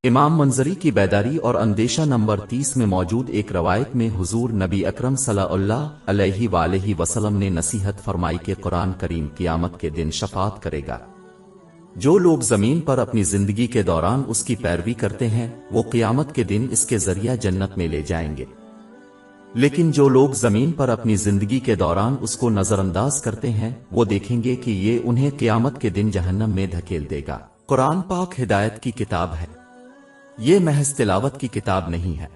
امام منظری کی بیداری اور اندیشہ نمبر 30 میں موجود ایک روایت میں حضور نبی اکرم صلی اللہ علیہ وآلہ وسلم نے نصیحت فرمائی کہ قرآن کریم قیامت کے دن شفاعت کرے گا۔ جو لوگ زمین پر اپنی زندگی کے دوران اس کی پیروی کرتے ہیں وہ قیامت کے دن اس کے ذریعہ جنت میں لے جائیں گے، لیکن جو لوگ زمین پر اپنی زندگی کے دوران اس کو نظر انداز کرتے ہیں وہ دیکھیں گے کہ یہ انہیں قیامت کے دن جہنم میں دھکیل دے گا۔ قرآن پاک ہدایت کی کتاب ہے، یہ محض تلاوت کی کتاب نہیں ہے،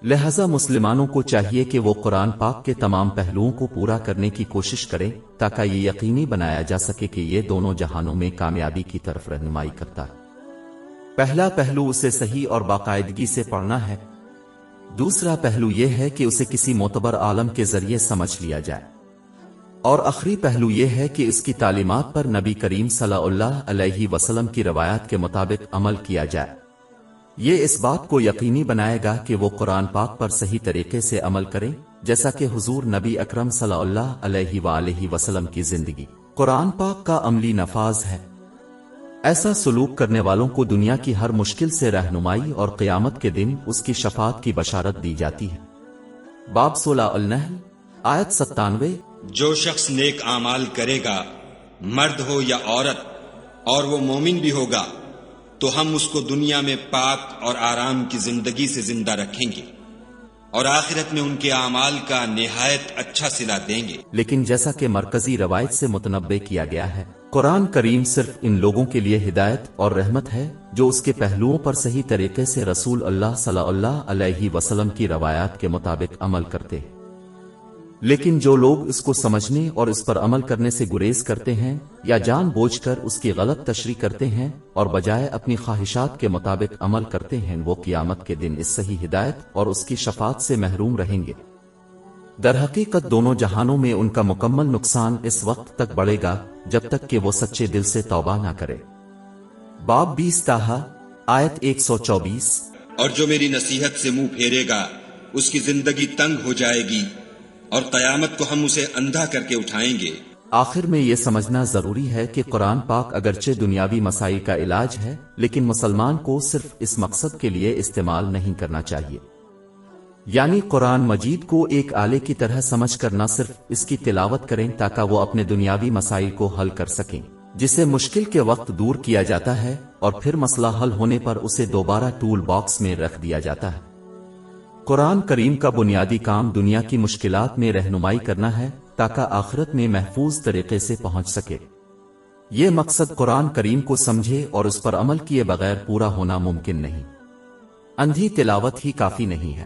لہذا مسلمانوں کو چاہیے کہ وہ قرآن پاک کے تمام پہلوؤں کو پورا کرنے کی کوشش کریں تاکہ یہ یقینی بنایا جا سکے کہ یہ دونوں جہانوں میں کامیابی کی طرف رہنمائی کرتا ہے۔ پہلا پہلو اسے صحیح اور باقاعدگی سے پڑھنا ہے، دوسرا پہلو یہ ہے کہ اسے کسی معتبر عالم کے ذریعے سمجھ لیا جائے، اور آخری پہلو یہ ہے کہ اس کی تعلیمات پر نبی کریم صلی اللہ علیہ وسلم کی روایات کے مطابق عمل کیا جائے۔ یہ اس بات کو یقینی بنائے گا کہ وہ قرآن پاک پر صحیح طریقے سے عمل کریں، جیسا کہ حضور نبی اکرم صلی اللہ علیہ وآلہ وسلم کی زندگی قرآن پاک کا عملی نفاذ ہے۔ ایسا سلوک کرنے والوں کو دنیا کی ہر مشکل سے رہنمائی اور قیامت کے دن اس کی شفاعت کی بشارت دی جاتی ہے۔ باب 16 النحل آیت 97۔ جو شخص نیک اعمال کرے گا، مرد ہو یا عورت، اور وہ مومن بھی ہوگا، تو ہم اس کو دنیا میں پاک اور آرام کی زندگی سے زندہ رکھیں گے اور آخرت میں ان کے اعمال کا نہایت اچھا صلہ دیں گے۔ لیکن جیسا کہ مرکزی روایت سے متنبع کیا گیا ہے، قرآن کریم صرف ان لوگوں کے لیے ہدایت اور رحمت ہے جو اس کے پہلوؤں پر صحیح طریقے سے رسول اللہ صلی اللہ علیہ وسلم کی روایات کے مطابق عمل کرتے ہیں، لیکن جو لوگ اس کو سمجھنے اور اس پر عمل کرنے سے گریز کرتے ہیں یا جان بوجھ کر اس کی غلط تشریح کرتے ہیں اور بجائے اپنی خواہشات کے مطابق عمل کرتے ہیں، وہ قیامت کے دن اس صحیح ہدایت اور اس کی شفاعت سے محروم رہیں گے۔ در حقیقت دونوں جہانوں میں ان کا مکمل نقصان اس وقت تک بڑھے گا جب تک کہ وہ سچے دل سے توبہ نہ کرے۔ باب 20 طٰہٰ آیت 124۔ اور جو میری نصیحت سے منہ پھیرے گا اس کی زندگی تنگ ہو جائے گی اور قیامت کو ہم اسے اندھا کر کے اٹھائیں گے۔ آخر میں یہ سمجھنا ضروری ہے کہ قرآن پاک اگرچہ دنیاوی مسائل کا علاج ہے، لیکن مسلمان کو صرف اس مقصد کے لیے استعمال نہیں کرنا چاہیے، یعنی قرآن مجید کو ایک آلے کی طرح سمجھ کر نہ صرف اس کی تلاوت کریں تاکہ وہ اپنے دنیاوی مسائل کو حل کر سکیں، جسے مشکل کے وقت دور کیا جاتا ہے اور پھر مسئلہ حل ہونے پر اسے دوبارہ ٹول باکس میں رکھ دیا جاتا ہے۔ قرآن کریم کا بنیادی کام دنیا کی مشکلات میں رہنمائی کرنا ہے تاکہ آخرت میں محفوظ طریقے سے پہنچ سکے۔ یہ مقصد قرآن کریم کو سمجھے اور اس پر عمل کیے بغیر پورا ہونا ممکن نہیں۔ اندھی تلاوت ہی کافی نہیں ہے۔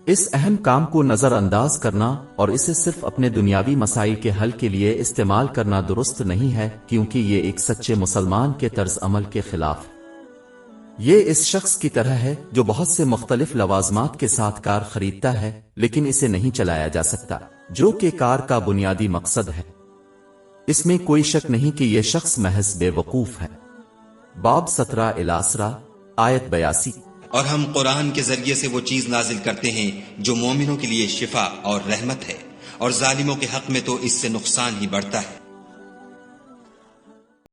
اس اہم کام کو نظر انداز کرنا اور اسے صرف اپنے دنیاوی مسائل کے حل کے لیے استعمال کرنا درست نہیں ہے، کیونکہ یہ ایک سچے مسلمان کے طرز عمل کے خلاف ہے۔ یہ اس شخص کی طرح ہے جو بہت سے مختلف لوازمات کے ساتھ کار خریدتا ہے لیکن اسے نہیں چلایا جا سکتا، جو کہ کار کا بنیادی مقصد ہے۔ اس میں کوئی شک نہیں کہ یہ شخص محض بے وقوف ہے۔ باب 17 الاسرا آیت 82۔ اور ہم قرآن کے ذریعے سے وہ چیز نازل کرتے ہیں جو مومنوں کے لیے شفا اور رحمت ہے، اور ظالموں کے حق میں تو اس سے نقصان ہی بڑھتا ہے۔